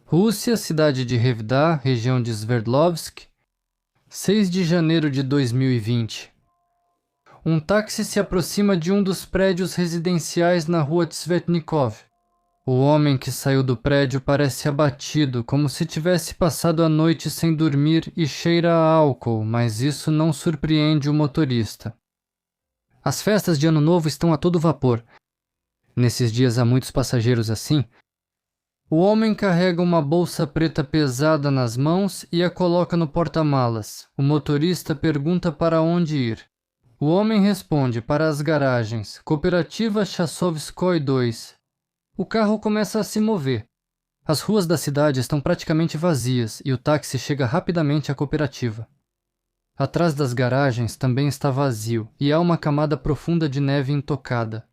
Rússia, cidade de Revda, região de Sverdlovsk, 6 de janeiro de 2020. Um táxi se aproxima de um dos prédios residenciais na rua Tsvetnikov. O homem que saiu do prédio parece abatido, como se tivesse passado a noite sem dormir e cheira a álcool, mas isso não surpreende o motorista. As festas de Ano Novo estão a todo vapor. Nesses dias há muitos passageiros assim. O homem carrega uma bolsa preta pesada nas mãos e a coloca no porta-malas. O motorista pergunta para onde ir. O homem responde para as garagens, Cooperativa Chassovskoy 2. O carro começa a se mover. As ruas da cidade estão praticamente vazias e o táxi chega rapidamente à cooperativa. Atrás das garagens também está vazio e há uma camada profunda de neve intocada.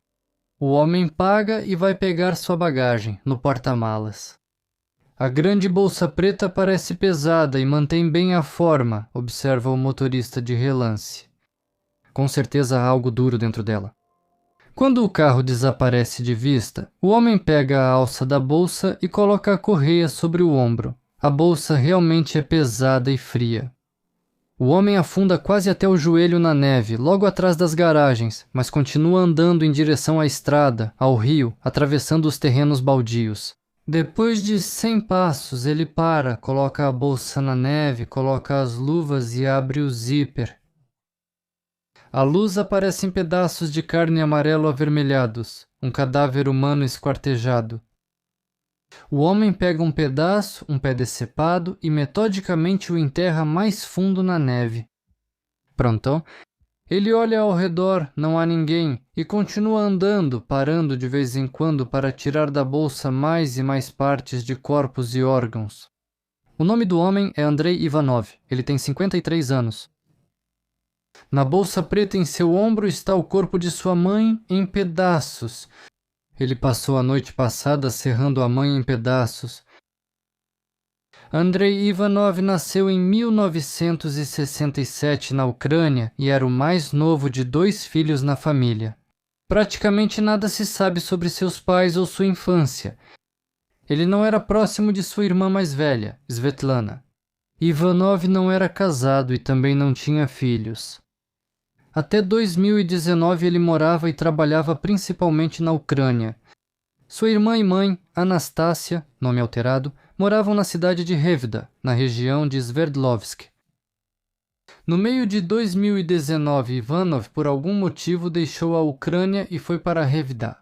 O homem paga e vai pegar sua bagagem no porta-malas. A grande bolsa preta parece pesada e mantém bem a forma, observa o motorista de relance. Com certeza há algo duro dentro dela. Quando o carro desaparece de vista, o homem pega a alça da bolsa e coloca a correia sobre o ombro. A bolsa realmente é pesada e fria. O homem afunda quase até o joelho na neve, logo atrás das garagens, mas continua andando em direção à estrada, ao rio, atravessando os terrenos baldios. Depois de 100 passos, ele para, coloca a bolsa na neve, coloca as luvas e abre o zíper. A luz aparece em pedaços de carne amarelo avermelhados, um cadáver humano esquartejado. O homem pega um pedaço, um pé decepado, e metodicamente o enterra mais fundo na neve. Prontão, ele olha ao redor, não há ninguém, e continua andando, parando de vez em quando para tirar da bolsa mais e mais partes de corpos e órgãos. O nome do homem é Andrei Ivanov, ele tem 53 anos. Na bolsa preta em seu ombro está o corpo de sua mãe em pedaços. Ele passou a noite passada serrando a mãe em pedaços. Andrei Ivanov nasceu em 1967 na Ucrânia e era o mais novo de 2 filhos na família. Praticamente nada se sabe sobre seus pais ou sua infância. Ele não era próximo de sua irmã mais velha, Svetlana. Ivanov não era casado e também não tinha filhos. Até 2019 ele morava e trabalhava principalmente na Ucrânia. Sua irmã e mãe, Anastácia, nome alterado, moravam na cidade de Revda, na região de Sverdlovsk. No meio de 2019, Ivanov, por algum motivo, deixou a Ucrânia e foi para Revda.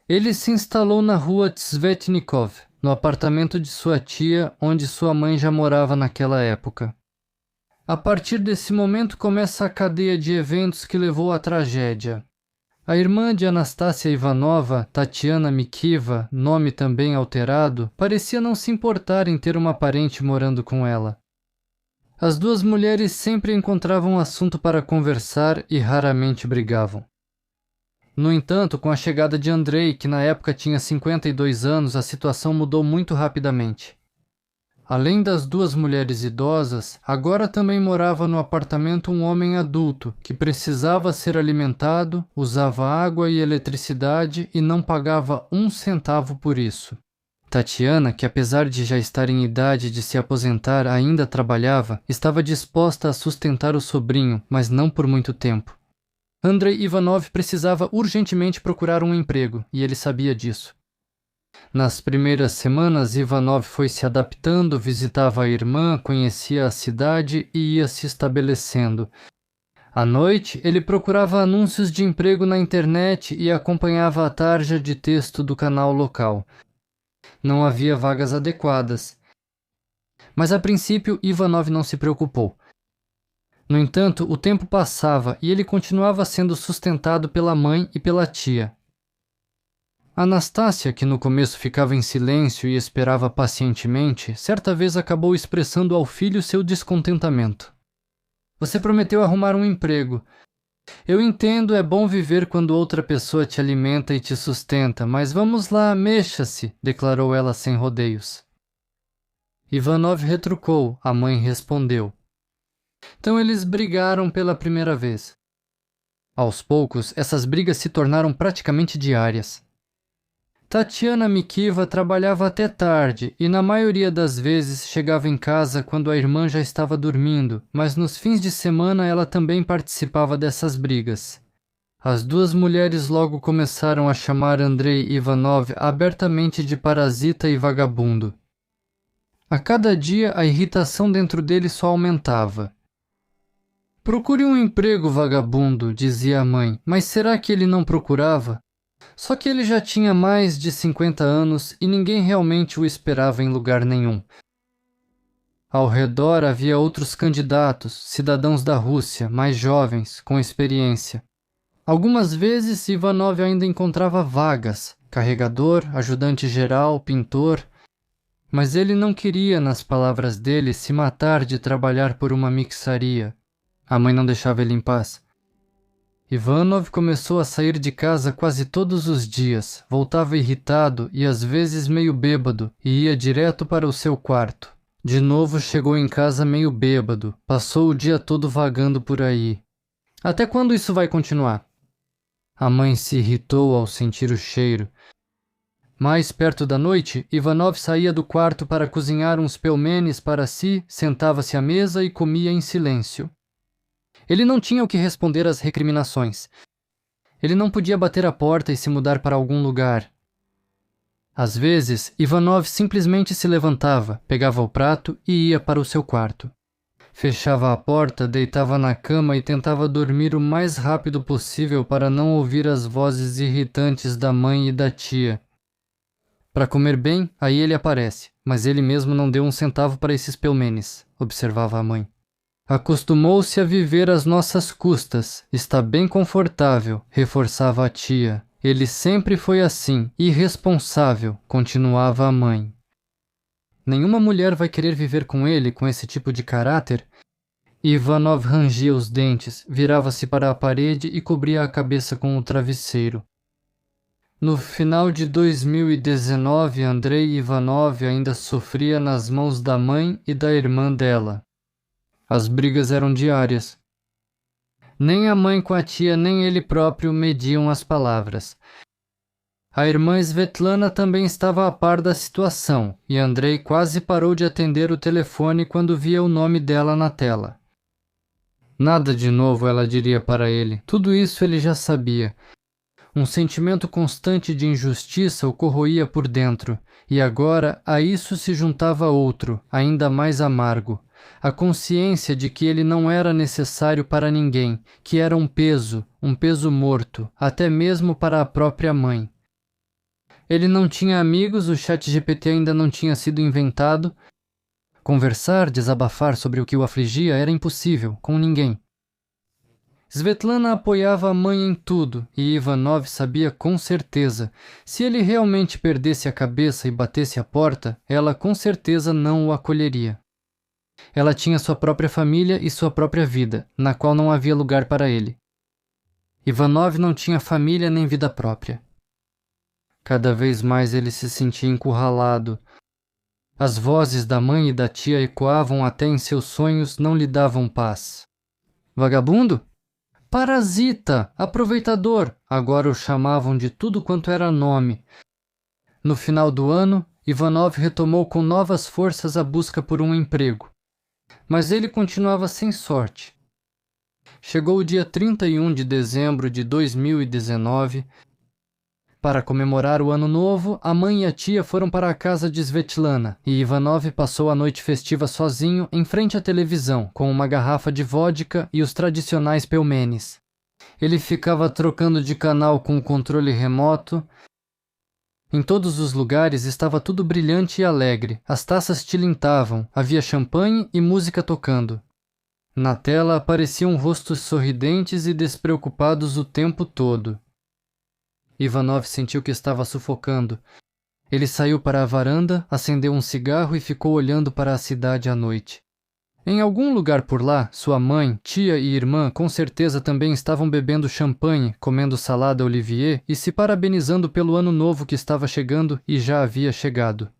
Ele se instalou na rua Tsvetnikov, no apartamento de sua tia, onde sua mãe já morava naquela época. A partir desse momento começa a cadeia de eventos que levou à tragédia. A irmã de Anastácia Ivanova, Tatiana Mikiva, nome também alterado, parecia não se importar em ter uma parente morando com ela. As 2 mulheres sempre encontravam assunto para conversar e raramente brigavam. No entanto, com a chegada de Andrei, que na época tinha 52 anos, a situação mudou muito rapidamente. Além das 2 mulheres idosas, agora também morava no apartamento um homem adulto, que precisava ser alimentado, usava água e eletricidade e não pagava 1 centavo por isso. Tatiana, que apesar de já estar em idade de se aposentar, ainda trabalhava, estava disposta a sustentar o sobrinho, mas não por muito tempo. Andrei Ivanov precisava urgentemente procurar um emprego, e ele sabia disso. Nas primeiras semanas, Ivanov foi se adaptando, visitava a irmã, conhecia a cidade e ia se estabelecendo. À noite, ele procurava anúncios de emprego na internet e acompanhava a tarja de texto do canal local. Não havia vagas adequadas. Mas a princípio, Ivanov não se preocupou. No entanto, o tempo passava e ele continuava sendo sustentado pela mãe e pela tia. Anastácia, que no começo ficava em silêncio e esperava pacientemente, certa vez acabou expressando ao filho seu descontentamento. Você prometeu arrumar um emprego. Eu entendo, é bom viver quando outra pessoa te alimenta e te sustenta, mas vamos lá, mexa-se, declarou ela sem rodeios. Ivanov retrucou, a mãe respondeu. Então eles brigaram pela primeira vez. Aos poucos, essas brigas se tornaram praticamente diárias. Tatiana Mikiva trabalhava até tarde e na maioria das vezes chegava em casa quando a irmã já estava dormindo, mas nos fins de semana ela também participava dessas brigas. As duas mulheres logo começaram a chamar Andrei Ivanov abertamente de parasita e vagabundo. A cada dia a irritação dentro dele só aumentava. Procure um emprego, vagabundo, dizia a mãe, mas será que ele não procurava? Só que ele já tinha mais de 50 anos e ninguém realmente o esperava em lugar nenhum. Ao redor havia outros candidatos, cidadãos da Rússia, mais jovens, com experiência. Algumas vezes Ivanov ainda encontrava vagas, carregador, ajudante geral, pintor, mas ele não queria, nas palavras dele, se matar de trabalhar por uma mixaria. A mãe não deixava ele em paz. Ivanov começou a sair de casa quase todos os dias, voltava irritado e às vezes meio bêbado e ia direto para o seu quarto. De novo chegou em casa meio bêbado, passou o dia todo vagando por aí. Até quando isso vai continuar? A mãe se irritou ao sentir o cheiro. Mais perto da noite, Ivanov saía do quarto para cozinhar uns pelmenes para si, sentava-se à mesa e comia em silêncio. Ele não tinha o que responder às recriminações. Ele não podia bater a porta e se mudar para algum lugar. Às vezes, Ivanov simplesmente se levantava, pegava o prato e ia para o seu quarto. Fechava a porta, deitava na cama e tentava dormir o mais rápido possível para não ouvir as vozes irritantes da mãe e da tia. Para comer bem, aí ele aparece, mas ele mesmo não deu um centavo para esses pelmenes, observava a mãe. Acostumou-se a viver às nossas custas, está bem confortável, reforçava a tia. Ele sempre foi assim, irresponsável, continuava a mãe. Nenhuma mulher vai querer viver com ele, com esse tipo de caráter? Ivanov rangia os dentes, virava-se para a parede e cobria a cabeça com o travesseiro. No final de 2019, Andrei Ivanov ainda sofria nas mãos da mãe e da irmã dela. As brigas eram diárias. Nem a mãe com a tia, nem ele próprio mediam as palavras. A irmã Svetlana também estava a par da situação, e Andrei quase parou de atender o telefone quando via o nome dela na tela. Nada de novo, ela diria para ele. Tudo isso ele já sabia. Um sentimento constante de injustiça o corroía por dentro, e agora a isso se juntava outro, ainda mais amargo. A consciência de que ele não era necessário para ninguém, que era um peso morto, até mesmo para a própria mãe. Ele não tinha amigos, o ChatGPT ainda não tinha sido inventado. Conversar, desabafar sobre o que o afligia era impossível, com ninguém. Svetlana apoiava a mãe em tudo, e Ivanov sabia com certeza, se ele realmente perdesse a cabeça e batesse a porta, ela com certeza não o acolheria. Ela tinha sua própria família e sua própria vida, na qual não havia lugar para ele. Ivanov não tinha família nem vida própria. Cada vez mais ele se sentia encurralado. As vozes da mãe e da tia ecoavam até em seus sonhos, não lhe davam paz. Vagabundo? Parasita! Aproveitador! Agora o chamavam de tudo quanto era nome. No final do ano, Ivanov retomou com novas forças a busca por um emprego. Mas ele continuava sem sorte. Chegou o dia 31 de dezembro de 2019. Para comemorar o ano novo, a mãe e a tia foram para a casa de Svetlana e Ivanov passou a noite festiva sozinho em frente à televisão, com uma garrafa de vodka e os tradicionais pelmenes. Ele ficava trocando de canal com o controle remoto. Em todos os lugares estava tudo brilhante e alegre, as taças tilintavam, havia champanhe e música tocando. Na tela apareciam rostos sorridentes e despreocupados o tempo todo. Ivanov sentiu que estava sufocando. Ele saiu para a varanda, acendeu um cigarro e ficou olhando para a cidade à noite. Em algum lugar por lá, sua mãe, tia e irmã com certeza também estavam bebendo champanhe, comendo salada Olivier e se parabenizando pelo ano novo que estava chegando e já havia chegado.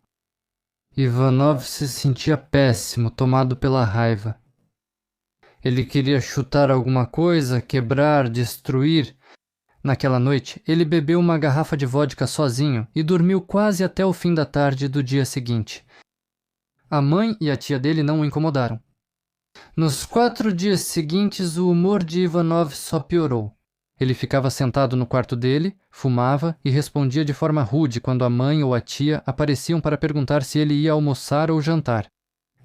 Ivanov se sentia péssimo, tomado pela raiva. Ele queria chutar alguma coisa, quebrar, destruir, Naquela noite, ele bebeu uma garrafa de vodka sozinho e dormiu quase até o fim da tarde do dia seguinte. A mãe e a tia dele não o incomodaram. Nos 4 dias seguintes, o humor de Ivanov só piorou. Ele ficava sentado no quarto dele, fumava e respondia de forma rude quando a mãe ou a tia apareciam para perguntar se ele ia almoçar ou jantar.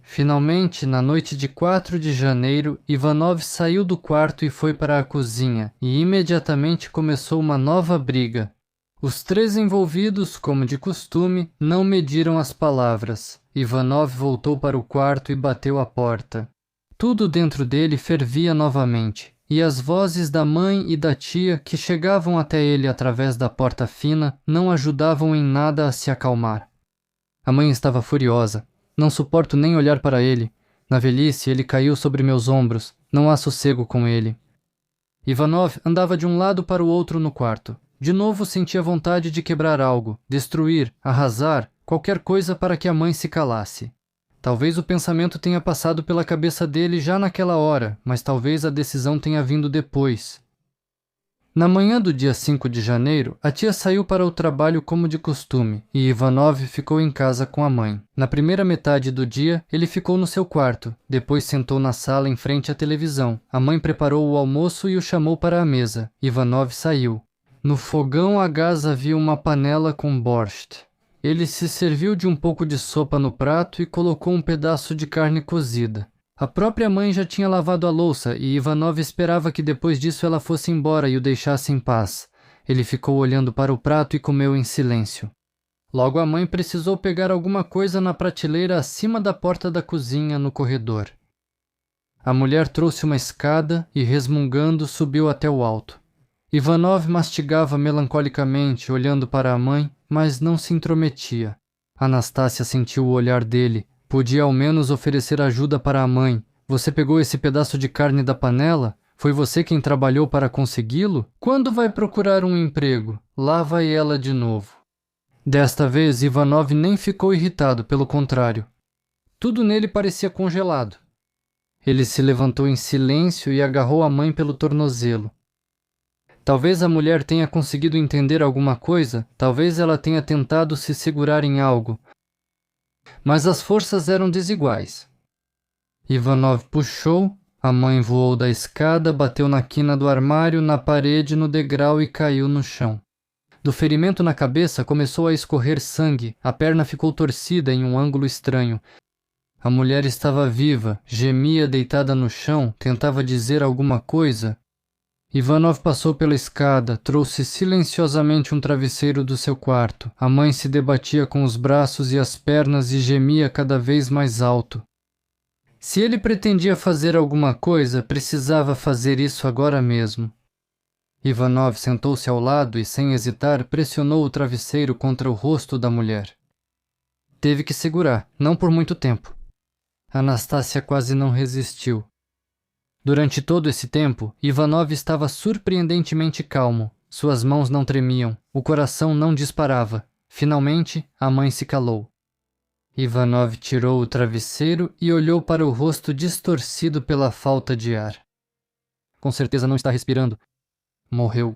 Finalmente, na noite de 4 de janeiro, Ivanov saiu do quarto e foi para a cozinha, e imediatamente começou uma nova briga. Os 3 envolvidos, como de costume, não mediram as palavras. Ivanov voltou para o quarto e bateu a porta. Tudo dentro dele fervia novamente, e as vozes da mãe e da tia que chegavam até ele através da porta fina não ajudavam em nada a se acalmar. A mãe estava furiosa. Não suporto nem olhar para ele. Na velhice, ele caiu sobre meus ombros. Não há sossego com ele. Ivanov andava de um lado para o outro no quarto. De novo sentia vontade de quebrar algo, destruir, arrasar, qualquer coisa para que a mãe se calasse. Talvez o pensamento tenha passado pela cabeça dele já naquela hora, mas talvez a decisão tenha vindo depois. Na manhã do dia 5 de janeiro, a tia saiu para o trabalho como de costume, e Ivanov ficou em casa com a mãe. Na primeira metade do dia, ele ficou no seu quarto, depois sentou na sala em frente à televisão. A mãe preparou o almoço e o chamou para a mesa. Ivanov saiu. No fogão a gás havia uma panela com borscht. Ele se serviu de um pouco de sopa no prato e colocou um pedaço de carne cozida. A própria mãe já tinha lavado a louça e Ivanov esperava que depois disso ela fosse embora e o deixasse em paz. Ele ficou olhando para o prato e comeu em silêncio. Logo a mãe precisou pegar alguma coisa na prateleira acima da porta da cozinha no corredor. A mulher trouxe uma escada e, resmungando, subiu até o alto. Ivanov mastigava melancolicamente, olhando para a mãe, mas não se intrometia. Anastácia sentiu o olhar dele. Podia ao menos oferecer ajuda para a mãe. Você pegou esse pedaço de carne da panela? Foi você quem trabalhou para consegui-lo? Quando vai procurar um emprego? Lá vai ela de novo. Desta vez, Ivanov nem ficou irritado, pelo contrário. Tudo nele parecia congelado. Ele se levantou em silêncio e agarrou a mãe pelo tornozelo. Talvez a mulher tenha conseguido entender alguma coisa, talvez ela tenha tentado se segurar em algo. Mas as forças eram desiguais. Ivanov puxou, a mãe voou da escada, bateu na quina do armário, na parede, no degrau e caiu no chão. Do ferimento na cabeça começou a escorrer sangue, a perna ficou torcida em um ângulo estranho. A mulher estava viva, gemia deitada no chão, tentava dizer alguma coisa. Ivanov passou pela escada, trouxe silenciosamente um travesseiro do seu quarto. A mãe se debatia com os braços e as pernas e gemia cada vez mais alto. Se ele pretendia fazer alguma coisa, precisava fazer isso agora mesmo. Ivanov sentou-se ao lado e, sem hesitar, pressionou o travesseiro contra o rosto da mulher. Teve que segurar, não por muito tempo. Anastácia quase não resistiu. Durante todo esse tempo, Ivanov estava surpreendentemente calmo. Suas mãos não tremiam, o coração não disparava. Finalmente, a mãe se calou. Ivanov tirou o travesseiro e olhou para o rosto distorcido pela falta de ar. Com certeza não está respirando. Morreu.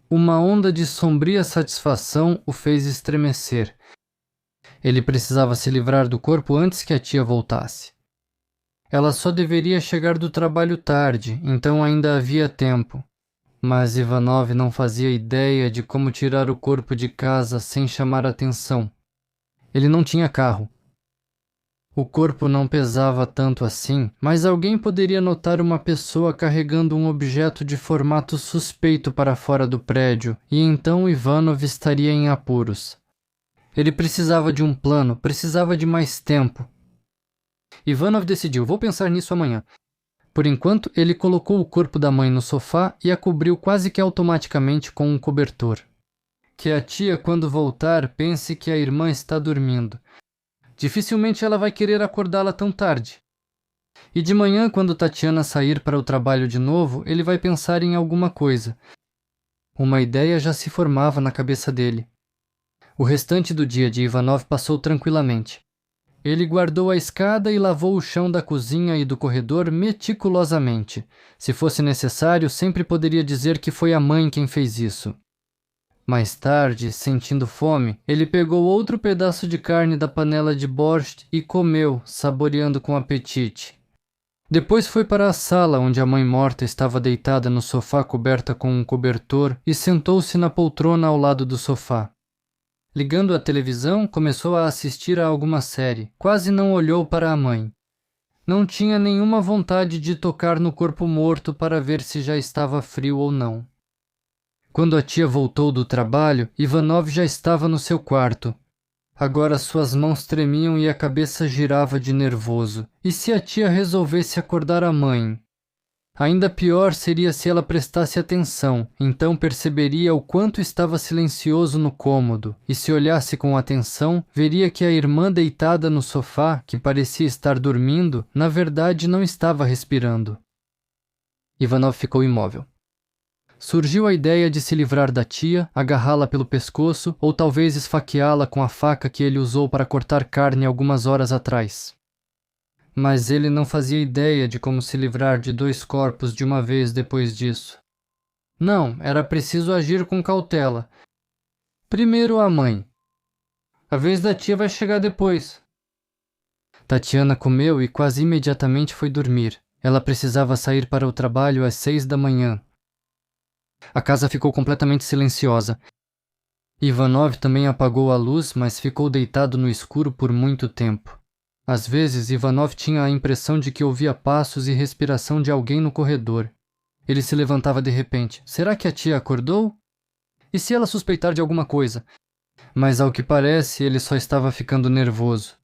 Uma onda de sombria satisfação o fez estremecer. Ele precisava se livrar do corpo antes que a tia voltasse. Ela só deveria chegar do trabalho tarde, então ainda havia tempo. Mas Ivanov não fazia ideia de como tirar o corpo de casa sem chamar atenção. Ele não tinha carro. O corpo não pesava tanto assim, mas alguém poderia notar uma pessoa carregando um objeto de formato suspeito para fora do prédio, e então Ivanov estaria em apuros. Ele precisava de um plano, precisava de mais tempo. Ivanov decidiu, vou pensar nisso amanhã. Por enquanto, ele colocou o corpo da mãe no sofá e a cobriu quase que automaticamente com um cobertor. Que a tia, quando voltar, pense que a irmã está dormindo. Dificilmente ela vai querer acordá-la tão tarde. E de manhã, quando Tatiana sair para o trabalho de novo, ele vai pensar em alguma coisa. Uma ideia já se formava na cabeça dele. O restante do dia de Ivanov passou tranquilamente. ele guardou a escada e lavou o chão da cozinha e do corredor meticulosamente. Se fosse necessário, sempre poderia dizer que foi a mãe quem fez isso. Mais tarde, sentindo fome, ele pegou outro pedaço de carne da panela de borscht e comeu, saboreando com apetite. Depois foi para a sala onde a mãe morta estava deitada no sofá coberta com um cobertor e sentou-se na poltrona ao lado do sofá. Ligando a televisão, começou a assistir a alguma série. Quase não olhou para a mãe. Não tinha nenhuma vontade de tocar no corpo morto para ver se já estava frio ou não. Quando a tia voltou do trabalho, Ivanov já estava no seu quarto. Agora suas mãos tremiam e a cabeça girava de nervoso. E se a tia resolvesse acordar a mãe? Ainda pior seria se ela prestasse atenção, então perceberia o quanto estava silencioso no cômodo, e se olhasse com atenção, veria que a irmã deitada no sofá, que parecia estar dormindo, na verdade não estava respirando. Ivanov ficou imóvel. Surgiu a ideia de se livrar da tia, agarrá-la pelo pescoço ou talvez esfaqueá-la com a faca que ele usou para cortar carne algumas horas atrás. Mas ele não fazia ideia de como se livrar de 2 corpos de uma vez depois disso. Não, era preciso agir com cautela. Primeiro a mãe. A vez da tia vai chegar depois. Tatiana comeu e quase imediatamente foi dormir. Ela precisava sair para o trabalho às 6 da manhã. A casa ficou completamente silenciosa. Ivanov também apagou a luz, mas ficou deitado no escuro por muito tempo. Às vezes, Ivanov tinha a impressão de que ouvia passos e respiração de alguém no corredor. Ele se levantava de repente. Será que a tia acordou? E se ela suspeitar de alguma coisa? Mas, ao que parece, ele só estava ficando nervoso.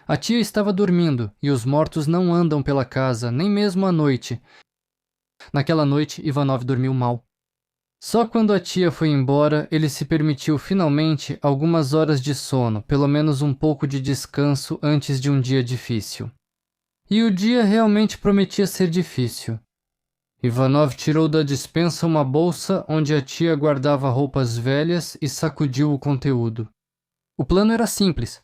A tia estava dormindo, e os mortos não andam pela casa, nem mesmo à noite. Naquela noite, Ivanov dormiu mal. Só quando a tia foi embora, ele se permitiu finalmente algumas horas de sono, pelo menos um pouco de descanso antes de um dia difícil. E o dia realmente prometia ser difícil. Ivanov tirou da despensa uma bolsa onde a tia guardava roupas velhas e sacudiu o conteúdo. O plano era simples.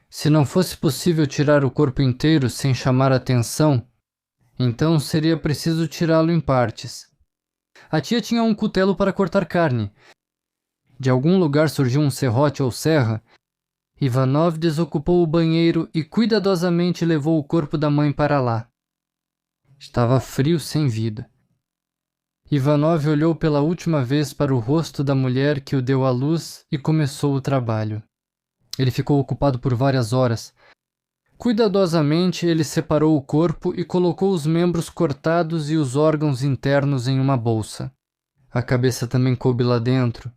Se não fosse possível tirar o corpo inteiro sem chamar atenção, então seria preciso tirá-lo em partes. A tia tinha um cutelo para cortar carne. De algum lugar surgiu um serrote ou serra. Ivanov desocupou o banheiro e cuidadosamente levou o corpo da mãe para lá. Estava frio sem vida. Ivanov olhou pela última vez para o rosto da mulher que o deu à luz e começou o trabalho. Ele ficou ocupado por várias horas. Cuidadosamente, ele separou o corpo e colocou os membros cortados e os órgãos internos em uma bolsa. A cabeça também coube lá dentro.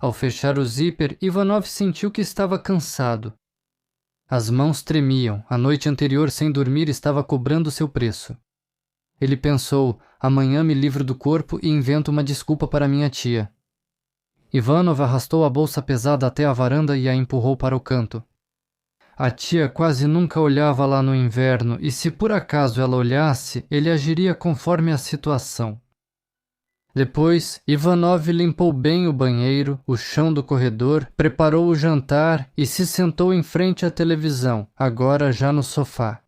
Ao fechar o zíper, Ivanov sentiu que estava cansado. As mãos tremiam. A noite anterior, sem dormir, estava cobrando seu preço. Ele pensou, amanhã me livro do corpo e invento uma desculpa para minha tia. Ivanov arrastou a bolsa pesada até a varanda e a empurrou para o canto. A tia quase nunca olhava lá no inverno e se por acaso ela olhasse, ele agiria conforme a situação. Depois, Ivanov limpou bem o banheiro, o chão do corredor, preparou o jantar e se sentou em frente à televisão, agora já no sofá.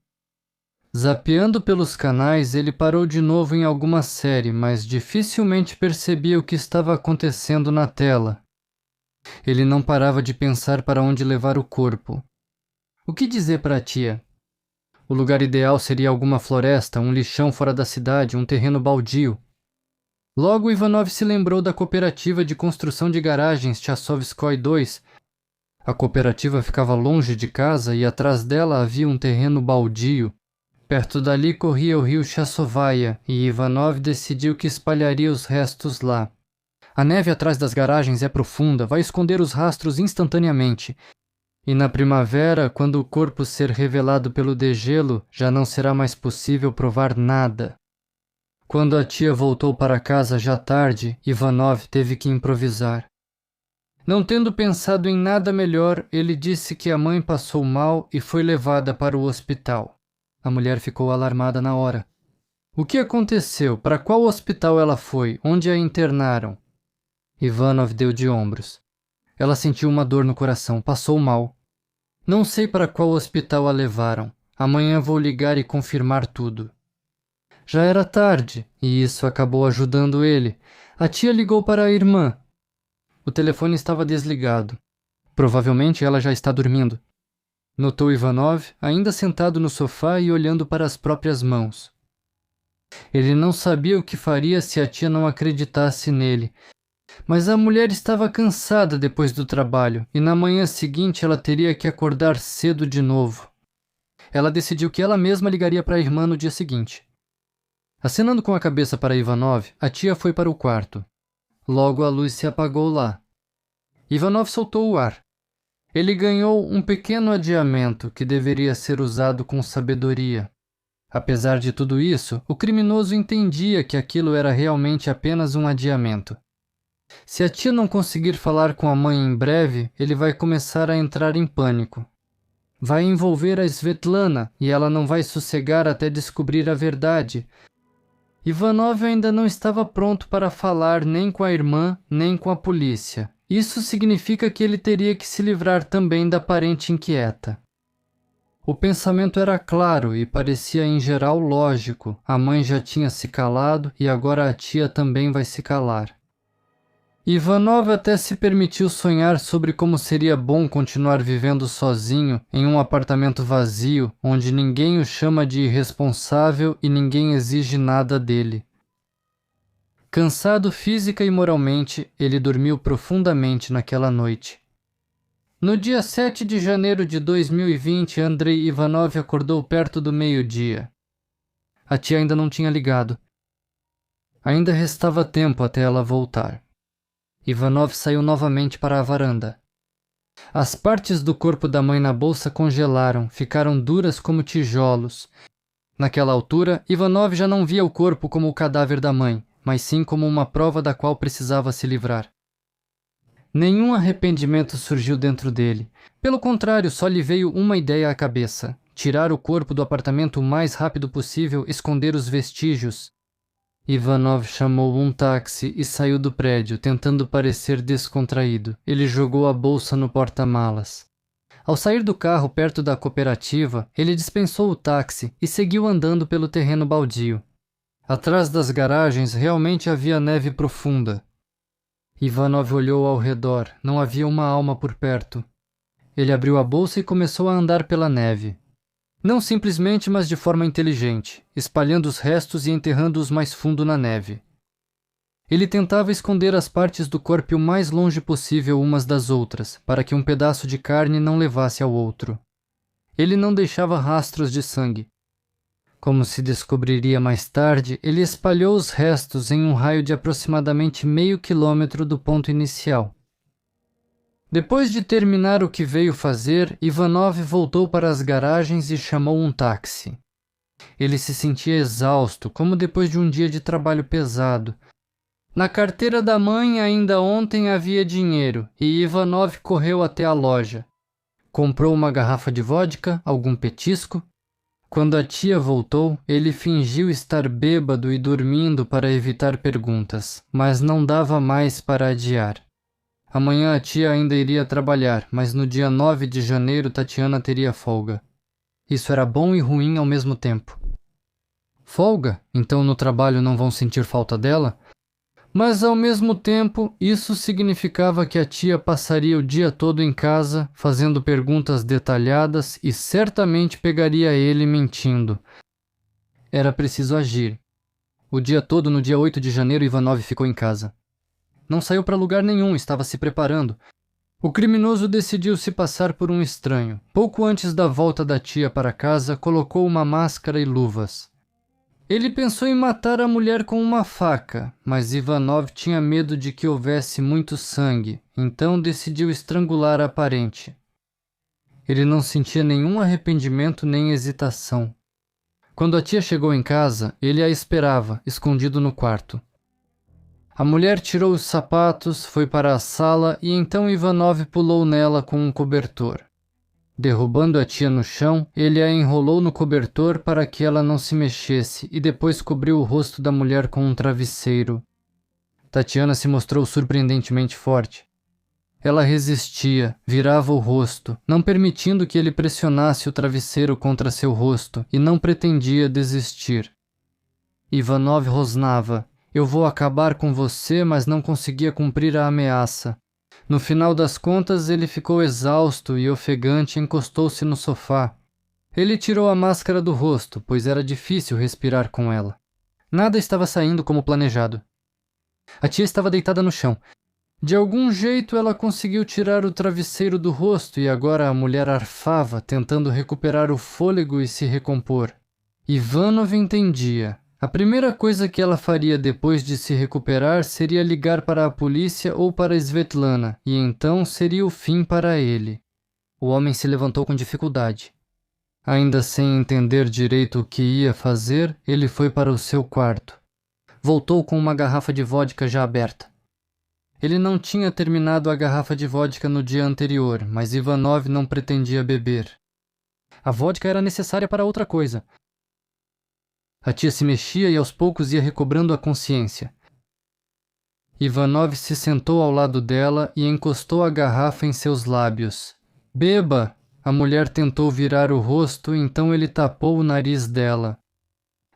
Zapeando pelos canais, ele parou de novo em alguma série, mas dificilmente percebia o que estava acontecendo na tela. Ele não parava de pensar para onde levar o corpo. O que dizer para a tia? O lugar ideal seria alguma floresta, um lixão fora da cidade, um terreno baldio. Logo, Ivanov se lembrou da cooperativa de construção de garagens Chassovskoy 2. A cooperativa ficava longe de casa e atrás dela havia um terreno baldio. Perto dali corria o rio Chassovaya e Ivanov decidiu que espalharia os restos lá. A neve atrás das garagens é profunda, vai esconder os rastros instantaneamente. E na primavera, quando o corpo ser revelado pelo degelo, já não será mais possível provar nada. Quando a tia voltou para casa já tarde, Ivanov teve que improvisar. Não tendo pensado em nada melhor, ele disse que a mãe passou mal e foi levada para o hospital. A mulher ficou alarmada na hora. O que aconteceu? Para qual hospital ela foi? Onde a internaram? Ivanov deu de ombros. Ela sentiu uma dor no coração, passou mal. Não sei para qual hospital a levaram. Amanhã vou ligar e confirmar tudo. Já era tarde, e isso acabou ajudando ele. A tia ligou para a irmã. O telefone estava desligado. Provavelmente ela já está dormindo. Notou Ivanov, ainda sentado no sofá e olhando para as próprias mãos. Ele não sabia o que faria se a tia não acreditasse nele. Mas a mulher estava cansada depois do trabalho, e na manhã seguinte ela teria que acordar cedo de novo. Ela decidiu que ela mesma ligaria para a irmã no dia seguinte. Acenando com a cabeça para Ivanov, a tia foi para o quarto. Logo a luz se apagou lá. Ivanov soltou o ar. Ele ganhou um pequeno adiamento que deveria ser usado com sabedoria. Apesar de tudo isso, o criminoso entendia que aquilo era realmente apenas um adiamento. Se a tia não conseguir falar com a mãe em breve, ele vai começar a entrar em pânico. Vai envolver a Svetlana e ela não vai sossegar até descobrir a verdade. Ivanov ainda não estava pronto para falar nem com a irmã, nem com a polícia. Isso significa que ele teria que se livrar também da parente inquieta. O pensamento era claro e parecia em geral lógico. A mãe já tinha se calado e agora a tia também vai se calar. Ivanov até se permitiu sonhar sobre como seria bom continuar vivendo sozinho em um apartamento vazio, onde ninguém o chama de irresponsável e ninguém exige nada dele. Cansado física e moralmente, ele dormiu profundamente naquela noite. No dia 7 de janeiro de 2020, Andrei Ivanov acordou perto do meio-dia. A tia ainda não tinha ligado. Ainda restava tempo até ela voltar. Ivanov saiu novamente para a varanda. As partes do corpo da mãe na bolsa congelaram, ficaram duras como tijolos. Naquela altura, Ivanov já não via o corpo como o cadáver da mãe, mas sim como uma prova da qual precisava se livrar. Nenhum arrependimento surgiu dentro dele. Pelo contrário, só lhe veio uma ideia à cabeça: tirar o corpo do apartamento o mais rápido possível, esconder os vestígios. Ivanov chamou um táxi e saiu do prédio, tentando parecer descontraído. Ele jogou a bolsa no porta-malas. Ao sair do carro perto da cooperativa, ele dispensou o táxi e seguiu andando pelo terreno baldio. Atrás das garagens realmente havia neve profunda. Ivanov olhou ao redor. Não havia uma alma por perto. Ele abriu a bolsa e começou a andar pela neve. Não simplesmente, mas de forma inteligente, espalhando os restos e enterrando-os mais fundo na neve. Ele tentava esconder as partes do corpo o mais longe possível umas das outras, para que um pedaço de carne não levasse ao outro. Ele não deixava rastros de sangue. Como se descobriria mais tarde, ele espalhou os restos em um raio de aproximadamente meio quilômetro do ponto inicial. Depois de terminar o que veio fazer, Ivanov voltou para as garagens e chamou um táxi. Ele se sentia exausto, como depois de um dia de trabalho pesado. Na carteira da mãe ainda ontem havia dinheiro, e Ivanov correu até a loja. Comprou uma garrafa de vodka, algum petisco. Quando a tia voltou, ele fingiu estar bêbado e dormindo para evitar perguntas, mas não dava mais para adiar. Amanhã a tia ainda iria trabalhar, mas no dia 9 de janeiro Tatiana teria folga. Isso era bom e ruim ao mesmo tempo. Folga? Então no trabalho não vão sentir falta dela? Mas ao mesmo tempo, isso significava que a tia passaria o dia todo em casa, fazendo perguntas detalhadas e certamente pegaria ele mentindo. Era preciso agir. O dia todo, no dia 8 de janeiro, Ivanov ficou em casa. Não saiu para lugar nenhum, estava se preparando. O criminoso decidiu se passar por um estranho. Pouco antes da volta da tia para casa, colocou uma máscara e luvas. Ele pensou em matar a mulher com uma faca, mas Ivanov tinha medo de que houvesse muito sangue, então decidiu estrangular a parente. Ele não sentia nenhum arrependimento nem hesitação. Quando a tia chegou em casa, ele a esperava, escondido no quarto. A mulher tirou os sapatos, foi para a sala e então Ivanov pulou nela com um cobertor. Derrubando a tia no chão, ele a enrolou no cobertor para que ela não se mexesse e depois cobriu o rosto da mulher com um travesseiro. Tatiana se mostrou surpreendentemente forte. Ela resistia, virava o rosto, não permitindo que ele pressionasse o travesseiro contra seu rosto, e não pretendia desistir. Ivanov rosnava: "Eu vou acabar com você", mas não conseguia cumprir a ameaça. No final das contas, ele ficou exausto e ofegante e encostou-se no sofá. Ele tirou a máscara do rosto, pois era difícil respirar com ela. Nada estava saindo como planejado. A tia estava deitada no chão. De algum jeito ela conseguiu tirar o travesseiro do rosto e agora a mulher arfava, tentando recuperar o fôlego e se recompor. Ivanov entendia. A primeira coisa que ela faria depois de se recuperar seria ligar para a polícia ou para Svetlana, e então seria o fim para ele. O homem se levantou com dificuldade. Ainda sem entender direito o que ia fazer, ele foi para o seu quarto. Voltou com uma garrafa de vodka já aberta. Ele não tinha terminado a garrafa de vodka no dia anterior, mas Ivanov não pretendia beber. A vodka era necessária para outra coisa. A tia se mexia e aos poucos ia recobrando a consciência. Ivanov se sentou ao lado dela e encostou a garrafa em seus lábios. "Beba!" A mulher tentou virar o rosto, então ele tapou o nariz dela.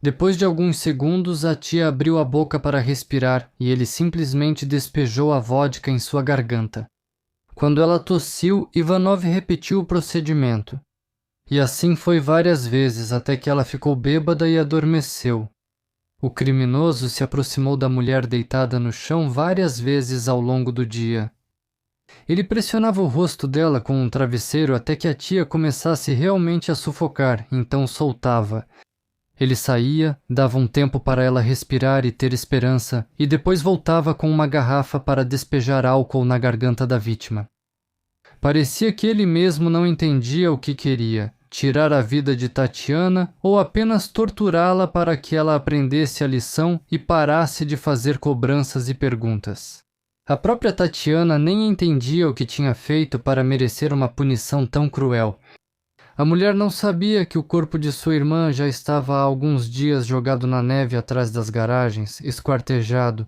Depois de alguns segundos, a tia abriu a boca para respirar e ele simplesmente despejou a vodka em sua garganta. Quando ela tossiu, Ivanov repetiu o procedimento. E assim foi várias vezes, até que ela ficou bêbada e adormeceu. O criminoso se aproximou da mulher deitada no chão várias vezes ao longo do dia. Ele pressionava o rosto dela com um travesseiro até que a tia começasse realmente a sufocar, então soltava. Ele saía, dava um tempo para ela respirar e ter esperança, e depois voltava com uma garrafa para despejar álcool na garganta da vítima. Parecia que ele mesmo não entendia o que queria, tirar a vida de Tatiana ou apenas torturá-la para que ela aprendesse a lição e parasse de fazer cobranças e perguntas. A própria Tatiana nem entendia o que tinha feito para merecer uma punição tão cruel. A mulher não sabia que o corpo de sua irmã já estava há alguns dias jogado na neve atrás das garagens, esquartejado.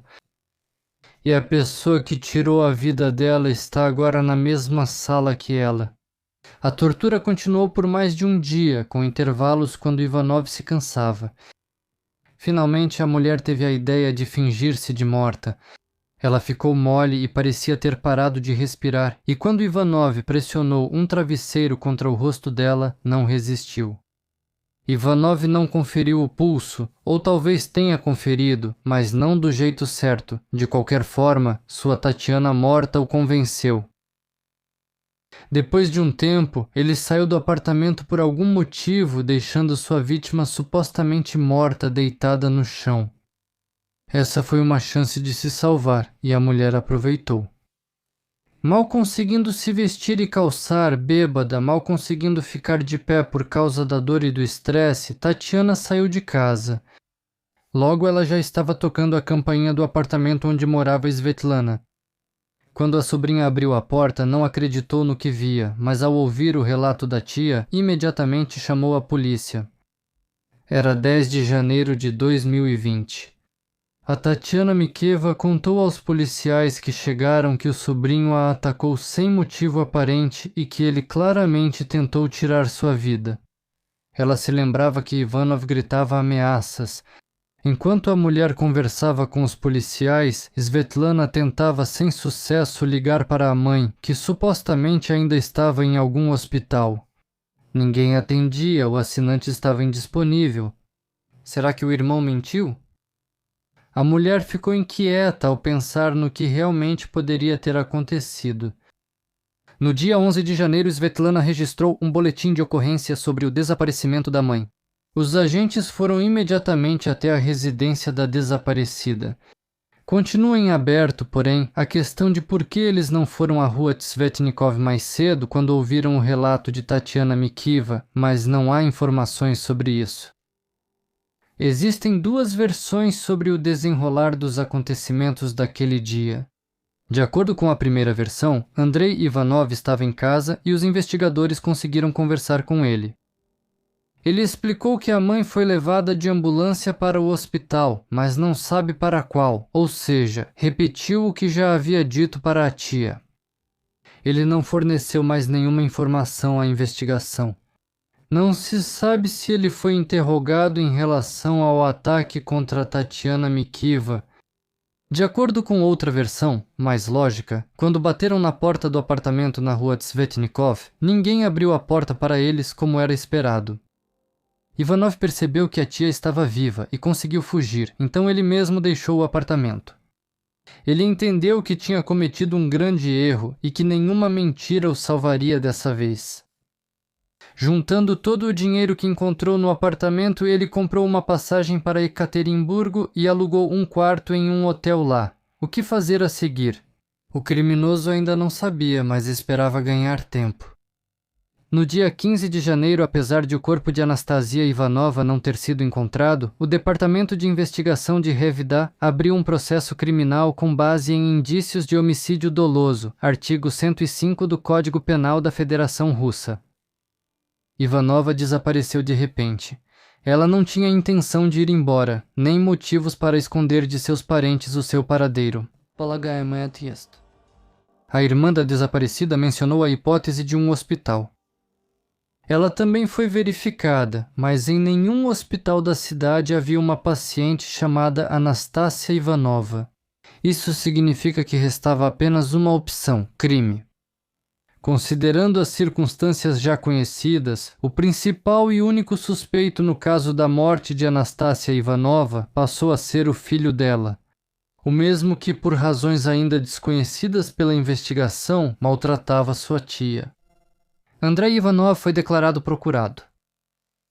E a pessoa que tirou a vida dela está agora na mesma sala que ela. A tortura continuou por mais de um dia, com intervalos quando Ivanov se cansava. Finalmente a mulher teve a ideia de fingir-se de morta. Ela ficou mole e parecia ter parado de respirar, e quando Ivanov pressionou um travesseiro contra o rosto dela, não resistiu. Ivanov não conferiu o pulso, ou talvez tenha conferido, mas não do jeito certo. De qualquer forma, sua Tatiana morta o convenceu. Depois de um tempo, ele saiu do apartamento por algum motivo, deixando sua vítima supostamente morta deitada no chão. Essa foi uma chance de se salvar, e a mulher aproveitou. Mal conseguindo se vestir e calçar, bêbada, mal conseguindo ficar de pé por causa da dor e do estresse, Tatiana saiu de casa. Logo ela já estava tocando a campainha do apartamento onde morava Svetlana. Quando a sobrinha abriu a porta, não acreditou no que via, mas ao ouvir o relato da tia, imediatamente chamou a polícia. Era 10 de janeiro de 2020. A Tatiana Mikeva contou aos policiais que chegaram que o sobrinho a atacou sem motivo aparente e que ele claramente tentou tirar sua vida. Ela se lembrava que Ivanov gritava ameaças. Enquanto a mulher conversava com os policiais, Svetlana tentava sem sucesso ligar para a mãe, que supostamente ainda estava em algum hospital. Ninguém atendia, o assinante estava indisponível. Será que o irmão mentiu? A mulher ficou inquieta ao pensar no que realmente poderia ter acontecido. No dia 11 de janeiro, Svetlana registrou um boletim de ocorrência sobre o desaparecimento da mãe. Os agentes foram imediatamente até a residência da desaparecida. Continua em aberto, porém, a questão de por que eles não foram à rua Tsvetnikov mais cedo quando ouviram o relato de Tatiana Mikeva, mas não há informações sobre isso. Existem duas versões sobre o desenrolar dos acontecimentos daquele dia. De acordo com a primeira versão, Andrei Ivanov estava em casa e os investigadores conseguiram conversar com ele. Ele explicou que a mãe foi levada de ambulância para o hospital, mas não sabe para qual, ou seja, repetiu o que já havia dito para a tia. Ele não forneceu mais nenhuma informação à investigação. Não se sabe se ele foi interrogado em relação ao ataque contra Tatiana Mikiva. De acordo com outra versão, mais lógica, quando bateram na porta do apartamento na rua Tsvetnikov, ninguém abriu a porta para eles como era esperado. Ivanov percebeu que a tia estava viva e conseguiu fugir, então ele mesmo deixou o apartamento. Ele entendeu que tinha cometido um grande erro e que nenhuma mentira o salvaria dessa vez. Juntando todo o dinheiro que encontrou no apartamento, ele comprou uma passagem para Ekaterimburgo e alugou um quarto em um hotel lá. O que fazer a seguir? O criminoso ainda não sabia, mas esperava ganhar tempo. No dia 15 de janeiro, apesar de o corpo de Anastasia Ivanova não ter sido encontrado, o Departamento de Investigação de Revda abriu um processo criminal com base em indícios de homicídio doloso, artigo 105 do Código Penal da Federação Russa. Ivanova desapareceu de repente. Ela não tinha intenção de ir embora, nem motivos para esconder de seus parentes o seu paradeiro. A irmã da desaparecida mencionou a hipótese de um hospital. Ela também foi verificada, mas em nenhum hospital da cidade havia uma paciente chamada Anastasia Ivanova. Isso significa que restava apenas uma opção: crime. Considerando as circunstâncias já conhecidas, o principal e único suspeito no caso da morte de Anastasia Ivanova passou a ser o filho dela, o mesmo que, por razões ainda desconhecidas pela investigação, maltratava sua tia. Andrei Ivanov foi declarado procurado.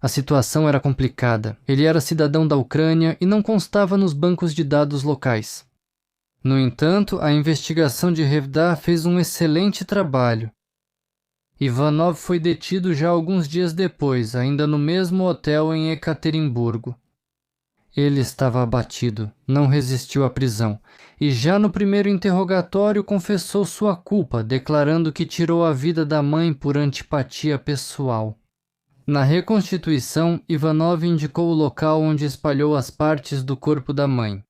A situação era complicada. Ele era cidadão da Ucrânia e não constava nos bancos de dados locais. No entanto, a investigação de Revda fez um excelente trabalho. Ivanov foi detido já alguns dias depois, ainda no mesmo hotel em Ekaterimburgo. Ele estava abatido, não resistiu à prisão, e já no primeiro interrogatório confessou sua culpa, declarando que tirou a vida da mãe por antipatia pessoal. Na reconstituição, Ivanov indicou o local onde espalhou as partes do corpo da mãe.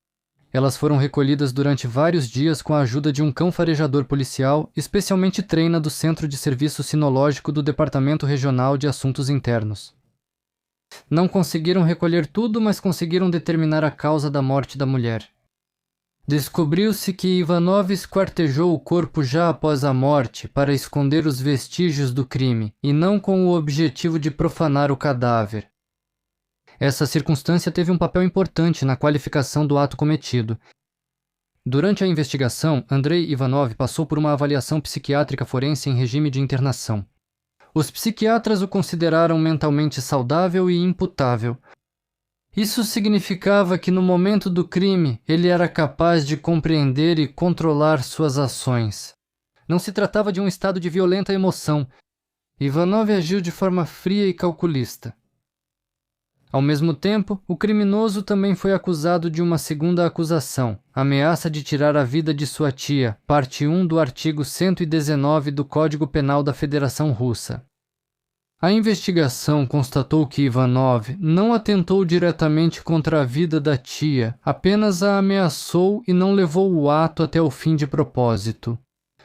Elas foram recolhidas durante vários dias com a ajuda de um cão farejador policial, especialmente treina do Centro de Serviço Sinológico do Departamento Regional de Assuntos Internos. Não conseguiram recolher tudo, mas conseguiram determinar a causa da morte da mulher. Descobriu-se que Ivanov esquartejou o corpo já após a morte para esconder os vestígios do crime, e não com o objetivo de profanar o cadáver. Essa circunstância teve um papel importante na qualificação do ato cometido. Durante a investigação, Andrei Ivanov passou por uma avaliação psiquiátrica forense em regime de internação. Os psiquiatras o consideraram mentalmente saudável e imputável. Isso significava que no momento do crime, ele era capaz de compreender e controlar suas ações. Não se tratava de um estado de violenta emoção. Ivanov agiu de forma fria e calculista. Ao mesmo tempo, o criminoso também foi acusado de uma segunda acusação, ameaça de tirar a vida de sua tia, parte 1 do artigo 119 do Código Penal da Federação Russa. A investigação constatou que Ivanov não atentou diretamente contra a vida da tia, apenas a ameaçou e não levou o ato até o fim de propósito.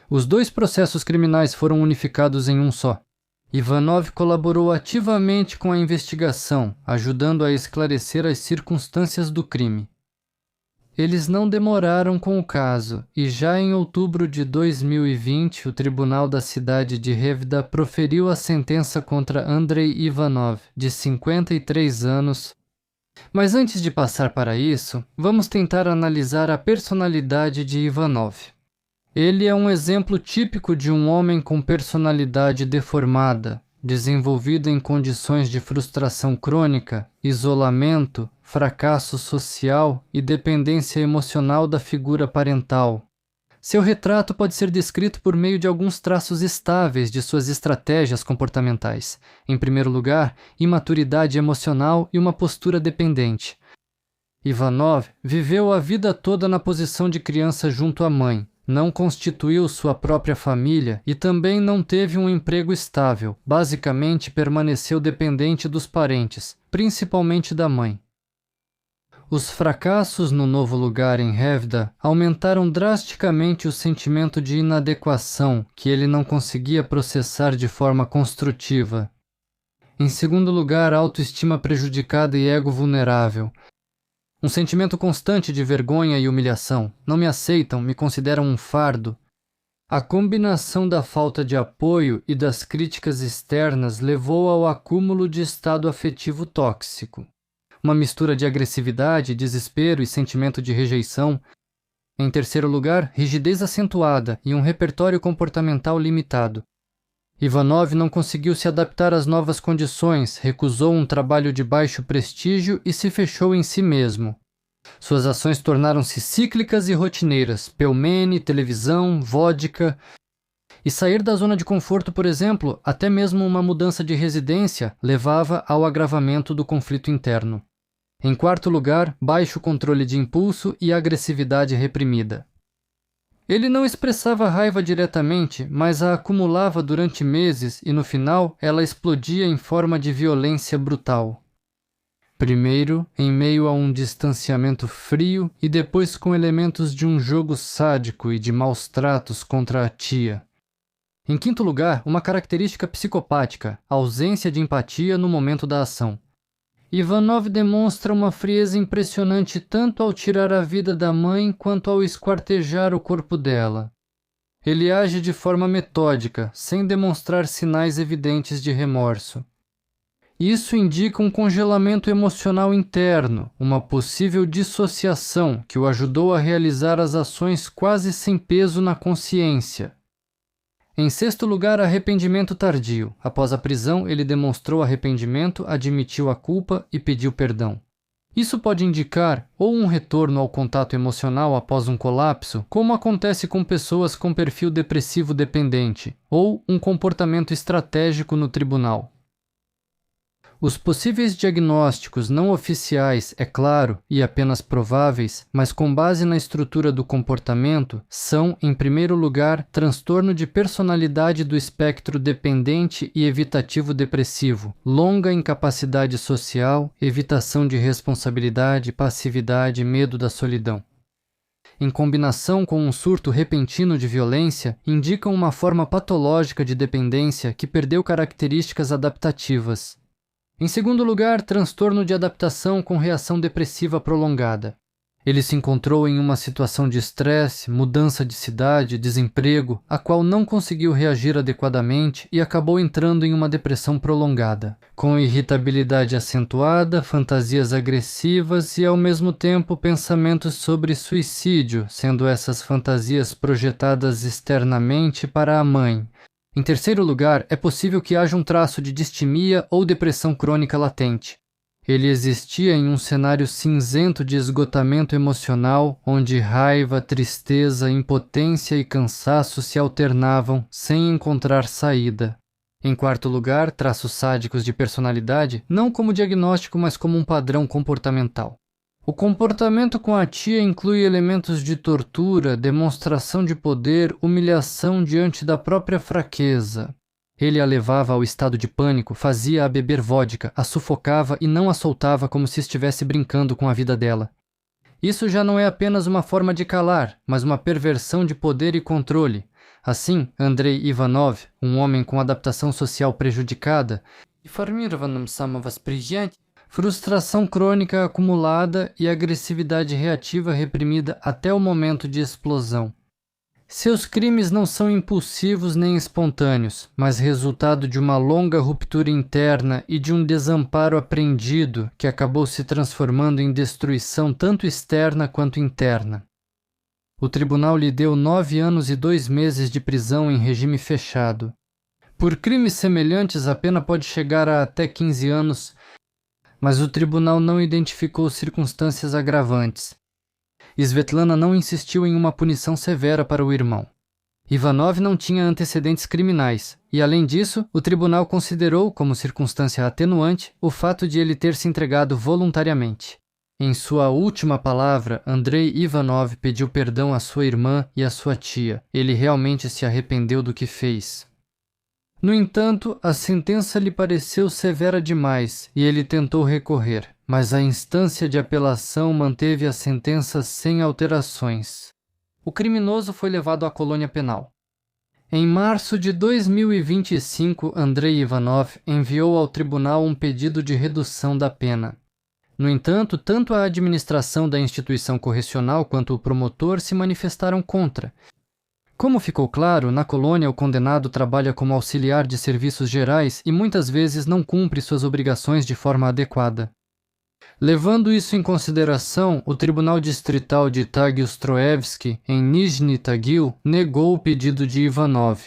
Os dois processos criminais foram unificados em um só. Ivanov colaborou ativamente com a investigação, ajudando a esclarecer as circunstâncias do crime. Eles não demoraram com o caso, e já em outubro de 2020, o tribunal da cidade de Revda proferiu a sentença contra Andrei Ivanov, de 53 anos. Mas antes de passar para isso, vamos tentar analisar a personalidade de Ivanov. Ele é um exemplo típico de um homem com personalidade deformada, desenvolvido em condições de frustração crônica, isolamento, fracasso social e dependência emocional da figura parental. Seu retrato pode ser descrito por meio de alguns traços estáveis de suas estratégias comportamentais. Em primeiro lugar, imaturidade emocional e uma postura dependente. Ivanov viveu a vida toda na posição de criança junto à mãe. Não constituiu sua própria família e também não teve um emprego estável. Basicamente, permaneceu dependente dos parentes, principalmente da mãe. Os fracassos no novo lugar em Hevda aumentaram drasticamente o sentimento de inadequação que ele não conseguia processar de forma construtiva. Em segundo lugar, autoestima prejudicada e ego vulnerável. Um sentimento constante de vergonha e humilhação. Não me aceitam, me consideram um fardo. A combinação da falta de apoio e das críticas externas levou ao acúmulo de estado afetivo tóxico. Uma mistura de agressividade, desespero e sentimento de rejeição. Em terceiro lugar, rigidez acentuada e um repertório comportamental limitado. Ivanov não conseguiu se adaptar às novas condições, recusou um trabalho de baixo prestígio e se fechou em si mesmo. Suas ações tornaram-se cíclicas e rotineiras, pelmene, televisão, vodka. E sair da zona de conforto, por exemplo, até mesmo uma mudança de residência, levava ao agravamento do conflito interno. Em quarto lugar, baixo controle de impulso e agressividade reprimida. Ele não expressava raiva diretamente, mas a acumulava durante meses e no final ela explodia em forma de violência brutal. Primeiro, em meio a um distanciamento frio e depois com elementos de um jogo sádico e de maus tratos contra a tia. Em quinto lugar, uma característica psicopática, a ausência de empatia no momento da ação. Ivanov demonstra uma frieza impressionante tanto ao tirar a vida da mãe quanto ao esquartejar o corpo dela. Ele age de forma metódica, sem demonstrar sinais evidentes de remorso. Isso indica um congelamento emocional interno, uma possível dissociação que o ajudou a realizar as ações quase sem peso na consciência. Em sexto lugar, arrependimento tardio. Após a prisão, ele demonstrou arrependimento, admitiu a culpa e pediu perdão. Isso pode indicar ou um retorno ao contato emocional após um colapso, como acontece com pessoas com perfil depressivo dependente, ou um comportamento estratégico no tribunal. Os possíveis diagnósticos não oficiais, é claro, e apenas prováveis, mas com base na estrutura do comportamento, são, em primeiro lugar, transtorno de personalidade do espectro dependente e evitativo depressivo, longa incapacidade social, evitação de responsabilidade, passividade, medo da solidão. Em combinação com um surto repentino de violência, indicam uma forma patológica de dependência que perdeu características adaptativas. Em segundo lugar, transtorno de adaptação com reação depressiva prolongada. Ele se encontrou em uma situação de estresse, mudança de cidade, desemprego, a qual não conseguiu reagir adequadamente e acabou entrando em uma depressão prolongada, com irritabilidade acentuada, fantasias agressivas e, ao mesmo tempo, pensamentos sobre suicídio, sendo essas fantasias projetadas externamente para a mãe. Em terceiro lugar, é possível que haja um traço de distimia ou depressão crônica latente. Ele existia em um cenário cinzento de esgotamento emocional, onde raiva, tristeza, impotência e cansaço se alternavam, sem encontrar saída. Em quarto lugar, traços sádicos de personalidade, não como diagnóstico, mas como um padrão comportamental. O comportamento com a tia inclui elementos de tortura, demonstração de poder, humilhação diante da própria fraqueza. Ele a levava ao estado de pânico, fazia-a beber vodka, a sufocava e não a soltava como se estivesse brincando com a vida dela. Isso já não é apenas uma forma de calar, mas uma perversão de poder e controle. Assim, Andrei Ivanov, um homem com adaptação social prejudicada, frustração crônica acumulada e agressividade reativa reprimida até o momento de explosão. Seus crimes não são impulsivos nem espontâneos, mas resultado de uma longa ruptura interna e de um desamparo aprendido que acabou se transformando em destruição tanto externa quanto interna. O tribunal lhe deu 9 anos e 2 meses de prisão em regime fechado. Por crimes semelhantes, a pena pode chegar a até 15 anos, mas o tribunal não identificou circunstâncias agravantes. Svetlana não insistiu em uma punição severa para o irmão. Ivanov não tinha antecedentes criminais, e além disso, o tribunal considerou, como circunstância atenuante, o fato de ele ter se entregado voluntariamente. Em sua última palavra, Andrei Ivanov pediu perdão à sua irmã e à sua tia. Ele realmente se arrependeu do que fez. No entanto, a sentença lhe pareceu severa demais e ele tentou recorrer, mas a instância de apelação manteve a sentença sem alterações. O criminoso foi levado à colônia penal. Em março de 2025, Andrei Ivanov enviou ao tribunal um pedido de redução da pena. No entanto, tanto a administração da instituição correcional quanto o promotor se manifestaram contra. Como ficou claro, na colônia o condenado trabalha como auxiliar de serviços gerais e muitas vezes não cumpre suas obrigações de forma adequada. Levando isso em consideração, o Tribunal Distrital de Tagil-Stroevsky, em Nizhny Tagil, negou o pedido de Ivanov.